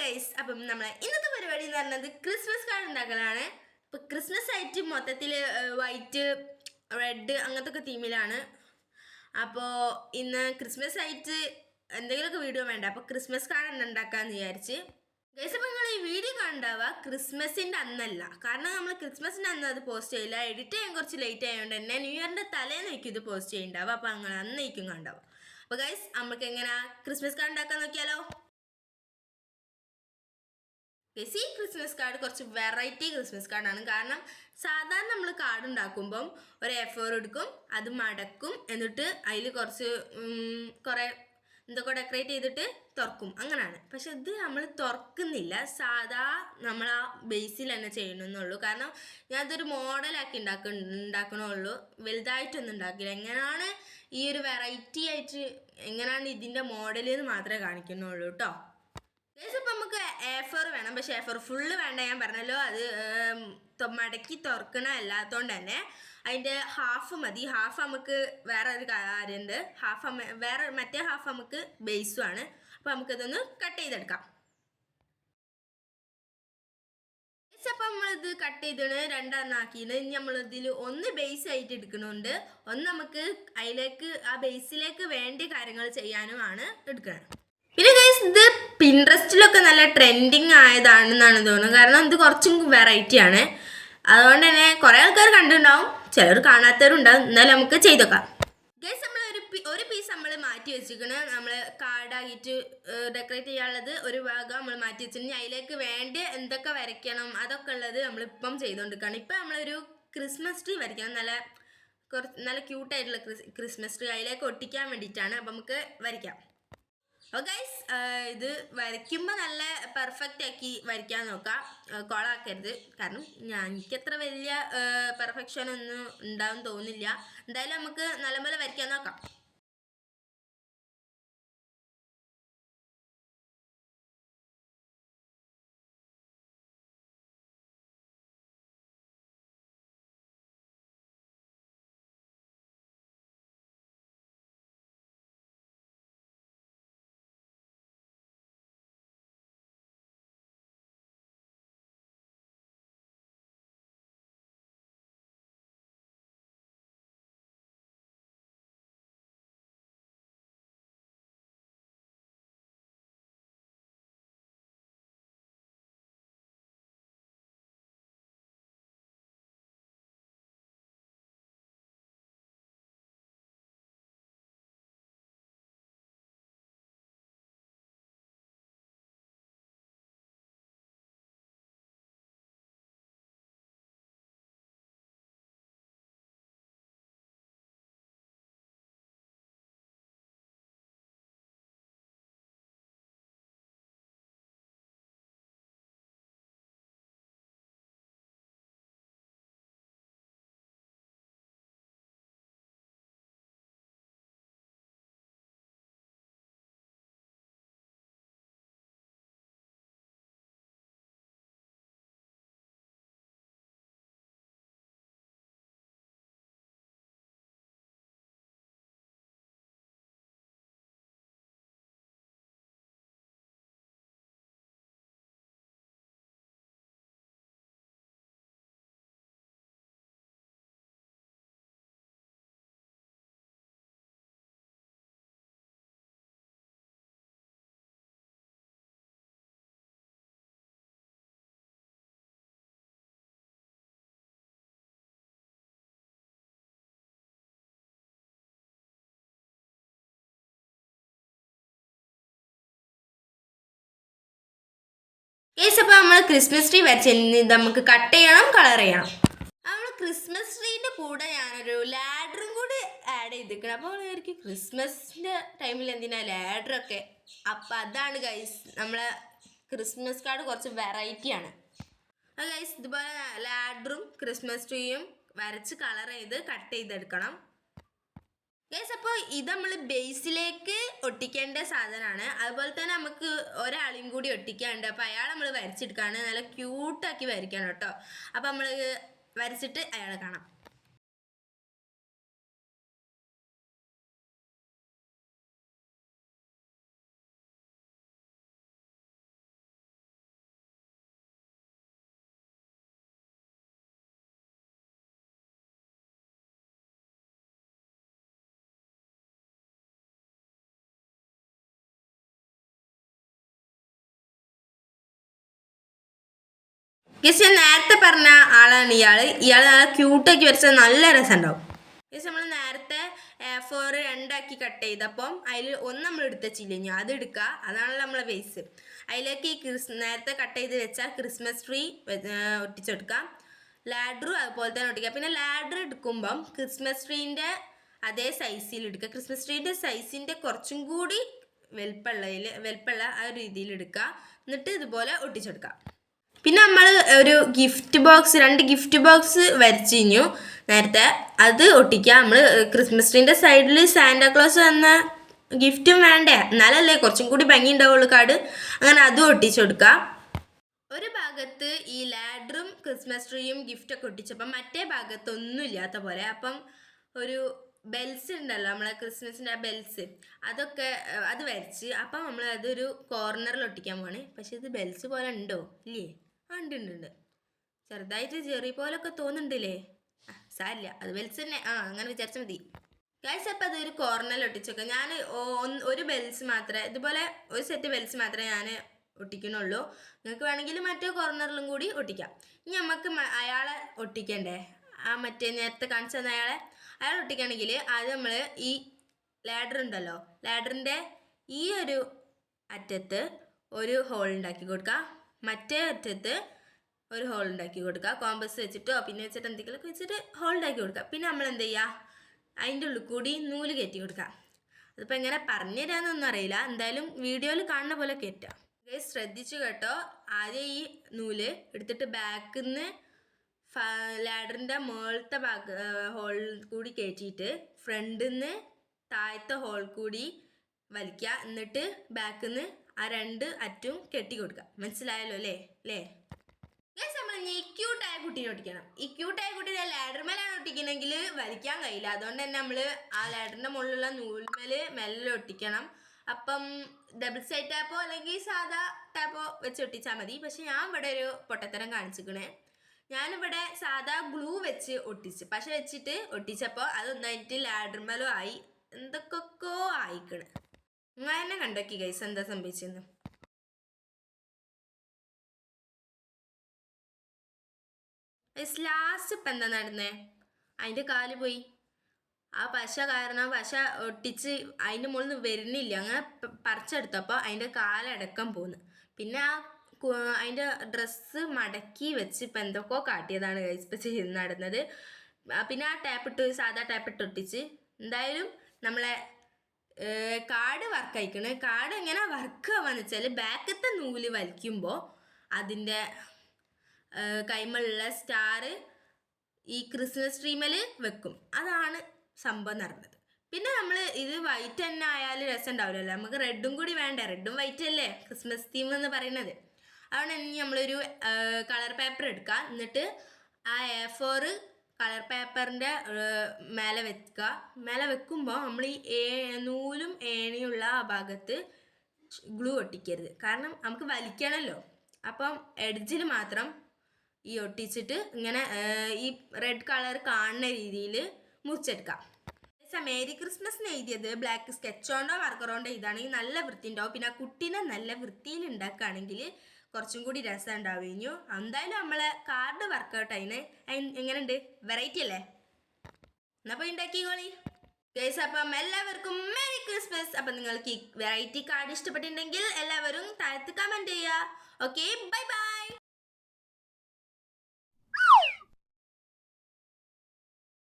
Guys, അപ്പം നമ്മൾ ഇന്നത്തെ പരിപാടി എന്ന് പറയുന്നത് ക്രിസ്മസ് കാർഡ് ഉണ്ടാക്കലാണ്. ഇപ്പം ക്രിസ്മസ് ആയിട്ട് മൊത്തത്തിൽ വൈറ്റ് റെഡ് അങ്ങനത്തെ ഒക്കെ തീമിലാണ്. അപ്പോൾ ഇന്ന് ക്രിസ്മസ് ആയിട്ട് എന്തെങ്കിലുമൊക്കെ വീഡിയോ വേണ്ട, അപ്പോൾ ക്രിസ്മസ് കാർഡ് ഉണ്ടാക്കാമെന്ന് വിചാരിച്ച്. ഗൈസ്, അപ്പോൾ നിങ്ങൾ ഈ വീഡിയോ കണ്ടാവുക ക്രിസ്മസിൻ്റെ അന്നല്ല, കാരണം നമ്മൾ ക്രിസ്മസിൻ്റെ അന്ന് അത് പോസ്റ്റ് ചെയ്യില്ല. എഡിറ്റ് ചെയ്യാൻ കുറച്ച് ലേറ്റ് ആയതുകൊണ്ട് തന്നെ ന്യൂ ഇയറിൻ്റെ തലേന്നായിരിക്കും ഇത് പോസ്റ്റ് ചെയ്യുന്നുണ്ടാവുക. അപ്പോൾ നിങ്ങൾ അന്നേക്കും കണ്ടാവുക. അപ്പോൾ ഗൈസ്, നമുക്ക് എങ്ങനെ ക്രിസ്മസ് കാർഡ് ഉണ്ടാക്കാൻ നോക്കിയാലോ. ഈ ക്രിസ്മസ് കാർഡ് കുറച്ച് വെറൈറ്റി ക്രിസ്മസ് കാർഡാണ്. കാരണം സാധാരണ നമ്മൾ കാർഡ് ഉണ്ടാക്കുമ്പം ഒരു A4 എടുക്കും, അത് മടക്കും, എന്നിട്ട് അതിൽ കുറേ എന്തൊക്കെ ഡെക്കറേറ്റ് ചെയ്തിട്ട് തുറക്കും, അങ്ങനെയാണ്. പക്ഷെ ഇത് നമ്മൾ തുറക്കുന്നില്ല, സാധാ നമ്മൾ ആ ബേസിൽ തന്നെ ചെയ്യണമെന്നുള്ളൂ. കാരണം ഞാൻ അതൊരു മോഡലാക്കി ഉണ്ടാക്കണുള്ളൂ, വലുതായിട്ടൊന്നും ഉണ്ടാക്കില്ല. എങ്ങനെയാണ് ഈ ഒരു വെറൈറ്റി ആയിട്ട് എങ്ങനെയാണ് ഇതിൻ്റെ മോഡൽ എന്ന് മാത്രമേ കാണിക്കുന്നുള്ളൂ കേട്ടോ. ഇപ്പം നമുക്ക് A4 വേണം, പക്ഷെ A4 ഫുള്ള് വേണ്ട. ഞാൻ പറഞ്ഞല്ലോ, അത് മടക്കി തുറക്കണ അല്ലാത്തതുകൊണ്ട് തന്നെ അതിൻ്റെ ഹാഫ് മതി. ഹാഫ് നമുക്ക് വേറെ ഒരു കാര്യമുണ്ട്, മറ്റേ ഹാഫ് നമുക്ക് ബേസുമാണ്. അപ്പം നമുക്കിതൊന്ന് കട്ട് ചെയ്തെടുക്കാം. അപ്പം നമ്മളിത് കട്ട് ചെയ്തിട്ട് രണ്ടെണ്ണം ആക്കിയിട്ട് ഇനി നമ്മളിതിൽ ഒന്ന് ബേസ് ആയിട്ട് എടുക്കണുണ്ട്, ഒന്ന് നമുക്ക് അതിലേക്ക് ആ ബേസിലേക്ക് വേണ്ട കാര്യങ്ങൾ ചെയ്യാനുമാണ് എടുക്കുന്നത്. പിന്നെ ഗൈസ്, ഇത് പിൻട്രസ്റ്റിലൊക്കെ നല്ല ട്രെൻഡിങ് ആയതാണെന്നാണ് തോന്നുന്നത്. കാരണം ഇത് കുറച്ചും വെറൈറ്റി ആണ്, അതുകൊണ്ട് തന്നെ കുറേ ആൾക്കാർ കണ്ടിട്ടുണ്ടാവും, ചിലർ കാണാത്തവരുണ്ടാവും. എന്നാലും നമുക്ക് ചെയ്തോക്കാം. ഗൈസ്, നമ്മൾ ഒരു പീസ് നമ്മൾ മാറ്റി വെച്ചിരിക്കണം. നമ്മൾ കാർഡായിട്ട് ഡെക്കറേറ്റ് ചെയ്യാനുള്ളത് ഒരു ഭാഗം നമ്മൾ മാറ്റി വെച്ചിട്ടുണ്ടെങ്കിൽ അതിലേക്ക് വേണ്ട എന്തൊക്കെ വരയ്ക്കണം അതൊക്കെ ഉള്ളത് നമ്മളിപ്പം ചെയ്തുകൊണ്ടിരിക്കുകയാണ്. ഇപ്പം നമ്മളൊരു ക്രിസ്മസ് ട്രീ വരയ്ക്കണം, നല്ല ക്യൂട്ടായിട്ടുള്ള ക്രിസ്മസ് ട്രീ അതിലേക്ക് ഒട്ടിക്കാൻ വേണ്ടിയിട്ടാണ്. അപ്പം നമുക്ക് വരയ്ക്കാം. അപ്പോൾ ഗൈസ്, ഇത് വരയ്ക്കുമ്പോൾ നല്ല പെർഫെക്റ്റ് ആക്കി വരയ്ക്കാൻ നോക്കാം, കോളാക്കരുത്. കാരണം എനിക്കത്ര വലിയ പെർഫെക്ഷൻ ഒന്നും ഉണ്ടാവും തോന്നില്ല. എന്തായാലും നമുക്ക് നല്ലപോലെ വരയ്ക്കാൻ നോക്കാം. ഗൈസ്, അപ്പോൾ നമ്മൾ ക്രിസ്മസ് ട്രീ വരച്ചിരുന്ന് ഇത് നമുക്ക് കട്ട് ചെയ്യണം, കളർ ചെയ്യണം. നമ്മൾ ക്രിസ്മസ് ട്രീൻ്റെ കൂടെ ഞാനൊരു ലാഡറും കൂടി ആഡ് ചെയ്തിരിക്കണം. അപ്പോൾ എനിക്ക് ക്രിസ്മസിൻ്റെ ടൈമിൽ എന്തിനാ ലാഡറൊക്കെ. അപ്പം അതാണ് ഗൈസ്, നമ്മളെ ക്രിസ്മസ് കാർഡ് കുറച്ച് വെറൈറ്റിയാണ്. അപ്പോൾ ഗൈസ്, ഇതുപോലെ ലാഡറും ക്രിസ്മസ് ട്രീയും വരച്ച് കളർ ചെയ്ത് കട്ട് ചെയ്തെടുക്കണം. ഗൈസ്, അപ്പോൾ ഇത് നമ്മൾ ബേസിലേക്ക് ഒട്ടിക്കേണ്ട സാധനമാണ്. അതുപോലെ തന്നെ നമുക്ക് ഒരാളെയും കൂടി ഒട്ടിക്കാനുണ്ട്. അപ്പോൾ അയാൾ നമ്മൾ വരച്ചെടുക്കുകയാണ്, നല്ല ക്യൂട്ടാക്കി വരയ്ക്കണം കേട്ടോ. അപ്പോൾ നമ്മൾ വരച്ചിട്ട് അയാളെ കാണാം. ഗൈസ് ഞാൻ നേരത്തെ പറഞ്ഞ ആളാണ് ഇയാൾ നല്ല ക്യൂട്ടാക്കി വരച്ചാൽ നല്ല രസം ഉണ്ടാവും. ഗൈസ് നമ്മൾ നേരത്തെ A4 രണ്ടാക്കി കട്ട് ചെയ്തപ്പം അതിൽ ഒന്ന് നമ്മൾ എടുത്തില്ല, ഇനി അത് എടുക്കുക. അതാണല്ലോ നമ്മളെ ബേസ്. അതിലേക്ക് ഈ നേരത്തെ കട്ട് ചെയ്ത് വെച്ചാൽ ക്രിസ്മസ് ട്രീ ഒട്ടിച്ചെടുക്കാം. ലാഡറും അതുപോലെ തന്നെ ഒട്ടിക്കുക. പിന്നെ ലാഡർ എടുക്കുമ്പം ക്രിസ്മസ് ട്രീൻ്റെ അതേ സൈസിൽ എടുക്കുക. ക്രിസ്മസ് ട്രീൻ്റെ സൈസിൻ്റെ കുറച്ചും കൂടി വലുപ്പമുള്ള ആ രീതിയിൽ എടുക്കുക. എന്നിട്ട് ഇതുപോലെ ഒട്ടിച്ചെടുക്കാം. പിന്നെ നമ്മൾ ഒരു രണ്ട് ഗിഫ്റ്റ് ബോക്സ് വരച്ചു കഴിഞ്ഞു നേരത്തെ. അത് ഒട്ടിക്കുക. നമ്മൾ ക്രിസ്മസ് ട്രീൻ്റെ സൈഡിൽ സാന്റാക്ലോസ് എന്ന ഗിഫ്റ്റും വേണ്ടേ, എന്നാലല്ലേ കുറച്ചും കൂടി ഭംഗി ഉണ്ടാവുള്ളൂ കാർഡ്. അങ്ങനെ അതും ഒട്ടിച്ചു കൊടുക്കുക. ഒരു ഭാഗത്ത് ഈ ലാഡറും ക്രിസ്മസ് ട്രീയും ഗിഫ്റ്റൊക്കെ ഒട്ടിച്ചപ്പം മറ്റേ ഭാഗത്ത് ഒന്നും ഇല്ലാത്ത പോലെ. അപ്പം ഒരു ബെൽസ് ഉണ്ടല്ലോ നമ്മളെ ക്രിസ്മസിൻ്റെ ആ ബെൽസ്, അതൊക്കെ അത് വരച്ച് അപ്പം നമ്മൾ അതൊരു കോർണറിൽ ഒട്ടിക്കാൻ പോവാണ്. പക്ഷെ ഇത് ബെൽസ് പോലെ ഉണ്ടോ? ഇല്ലേ? ഉണ്ട്. ചെറുതായിട്ട് ചെറിയ പോലൊക്കെ തോന്നുന്നുണ്ടല്ലേ? സാരില്ല, അത് ബെൽസ് തന്നെ. അങ്ങനെ വിചാരിച്ചാൽ മതി. ഗൈസ് അപ്പം അതൊരു കോർണറിൽ ഒട്ടിച്ചേക്കാം. ഞാൻ ഒരു ബെൽസ് മാത്രമേ, ഇതുപോലെ ഒരു സെറ്റ് ബെൽസ് മാത്രമേ ഞാൻ ഒട്ടിക്കണുള്ളൂ. നിങ്ങൾക്ക് വേണമെങ്കിൽ മറ്റേ കോർണറിലും കൂടി ഒട്ടിക്കാം. ഇനി നമുക്ക് അയാളെ ഒട്ടിക്കണ്ടേ, ആ മറ്റേ നേരത്തെ കാണിച്ചു തന്ന അയാളെ ഒട്ടിക്കണമെങ്കിൽ ആദ്യം നമ്മൾ ഈ ലാഡർ ഉണ്ടല്ലോ, ലാഡറിൻ്റെ ഈ ഒരു അറ്റത്ത് ഒരു ഹോൾ ഉണ്ടാക്കി കൊടുക്കുക. മറ്റേ അറ്റത്ത് ഒരു ഹോൾ ഉണ്ടാക്കി കൊടുക്കുക. കോമ്പസ് വെച്ചിട്ടോ പിന്നെ വെച്ചിട്ട് എന്തെങ്കിലുമൊക്കെ വെച്ചിട്ട് ഹോൾ ഉണ്ടാക്കി കൊടുക്കുക. പിന്നെ നമ്മൾ എന്ത് ചെയ്യുക, അതിൻ്റെ ഉള്ളിൽ കൂടി നൂല് കയറ്റി കൊടുക്കുക. അതിപ്പോൾ എങ്ങനെ പറഞ്ഞു തരാമെന്നൊന്നും അറിയില്ല, എന്തായാലും വീഡിയോയിൽ കാണുന്ന പോലെ കയറ്റുക. ശ്രദ്ധിച്ചു കേട്ടോ. ആദ്യം ഈ നൂല് എടുത്തിട്ട് ബാക്കിൽ നിന്ന് ലാഡറിൻ്റെ മുകളിലത്തെ ഹോളിൽ കൂടി കയറ്റിയിട്ട് ഫ്രണ്ടിൽ നിന്ന് താഴത്തെ ഹോൾ കൂടി വലിക്കുക. എന്നിട്ട് ബാക്കിൽ നിന്ന് ആ രണ്ട് അറ്റും കെട്ടി കൊടുക്കുക. മനസ്സിലായല്ലോ അല്ലേ? നമ്മൾ ഈ ക്യൂട്ടായ കുട്ടീനെ ഒട്ടിക്കണം. ഈ ക്യൂട്ടായ കുട്ടീനെ ലാഡർ മേലാണ് ഒട്ടിക്കണമെങ്കിൽ വലിക്കാൻ കഴിയില്ല. അതുകൊണ്ട് തന്നെ നമ്മൾ ആ ലാഡറിൻ്റെ മുകളിലുള്ള നൂൽമേല് മെല്ലെ ഒട്ടിക്കണം. അപ്പം ഡബിൾ സൈഡ് ടാപ്പോ അല്ലെങ്കിൽ സാധാ ടാപ്പോ വെച്ച് ഒട്ടിച്ചാൽ മതി. പക്ഷെ ഞാൻ ഇവിടെ ഒരു പൊട്ടത്തരം കാണിച്ചിക്കണേ. ഞാനിവിടെ സാധാ ഗ്ലൂ വെച്ച് ഒട്ടിച്ച്, പക്ഷെ വെച്ചിട്ട് ഒട്ടിച്ചപ്പോൾ അതൊന്നായിട്ട് ലാഡർമേലും ആയി, എന്തൊക്കെയോ ആയിക്കണ്. നിങ്ങൾ തന്നെ കണ്ടോക്കി ഗൈസ് എന്താ സംഭവിച്ചെന്ന്. ലാസ്റ്റ് ഇപ്പം എന്താ നടന്നേ, അതിൻ്റെ കാല് പോയി. ആ പശ കാരണം പശ ഒട്ടിച്ച് അതിൻ്റെ മുകളിൽ നിന്ന് വരുന്നില്ല. അങ്ങനെ പറിച്ചെടുത്തപ്പോൾ അതിൻ്റെ കാലടക്കം പോന്ന്. പിന്നെ അതിൻ്റെ ഡ്രസ്സ് മടക്കി വെച്ച് ഇപ്പം എന്തൊക്കെയോ കാട്ടിയതാണ് ഗൈസ് ഇപ്പം നടന്നത്. പിന്നെ ആ സാധാ ടാപ്പിട്ട് ഒട്ടിച്ച്. എന്തായാലും നമ്മളെ കാർഡ് വർക്ക് അയക്കണ്. കാർഡ് എങ്ങനെ വർക്ക് ആവാന്ന് വെച്ചാൽ ബാക്കത്തെ നൂല് വലിക്കുമ്പോൾ അതിൻ്റെ കൈമുള്ള സ്റ്റാർ ഈ ക്രിസ്മസ് ട്രീമേൽ വെക്കും. അതാണ് സംഭവം നടന്നത്. പിന്നെ നമ്മൾ ഇത് വൈറ്റ് തന്നെ ആയാലും രസം ഉണ്ടാവില്ലല്ലോ, നമുക്ക് റെഡും കൂടി വേണ്ട. റെഡും വൈറ്റ് അല്ലേ ക്രിസ്മസ് തീം എന്ന് പറയുന്നത്. അതുകൊണ്ട് ഇനി നമ്മളൊരു കളർ പേപ്പർ എടുക്കുക. എന്നിട്ട് ആ A4 കളർ പേപ്പറിൻ്റെ മേലെ വെക്കുക. മേലെ വെക്കുമ്പോൾ നമ്മൾ ഈ നൂലും ഏണിയുള്ള ആ ഭാഗത്ത് ഗ്ലൂ ഒട്ടിക്കരുത്, കാരണം നമുക്ക് വലിക്കണമല്ലോ. അപ്പം എഡ്ജിൽ മാത്രം ഈ ഒട്ടിച്ചിട്ട് ഇങ്ങനെ ഈ റെഡ് കളർ കാണുന്ന രീതിയിൽ മുറിച്ചെടുക്കാം. മേരി ക്രിസ്മസിന് എഴുതിയത് ബ്ലാക്ക് സ്കെച്ച് കൊണ്ടോ മാർക്കർ കൊണ്ടോ ഇതാണെങ്കിൽ നല്ല വൃത്തി ഉണ്ടാവും. പിന്നെ ആ കുട്ടീനെ നല്ല വൃത്തിയിൽ ഉണ്ടാക്കുകയാണെങ്കിൽ കുറച്ചും കൂടി രസം ഉണ്ടാവുകഴിഞ്ഞു. എന്തായാലും നമ്മളെ കാർഡ് വർക്കൗട്ട് അതിന് എങ്ങനെയുണ്ട്, വെറൈറ്റി അല്ലേ? എന്നാൽ പോയി ഉണ്ടാക്കിക്കോളി ഗൈസ്. അപ്പം എല്ലാവർക്കും മേരി ക്രിസ്മസ്. അപ്പം നിങ്ങൾക്ക് ഈ വെറൈറ്റി കാർഡ് ഇഷ്ടപ്പെട്ടിട്ടുണ്ടെങ്കിൽ എല്ലാവരും താഴത്ത് കമൻറ്റ് ചെയ്യുക. Okay, bye bye.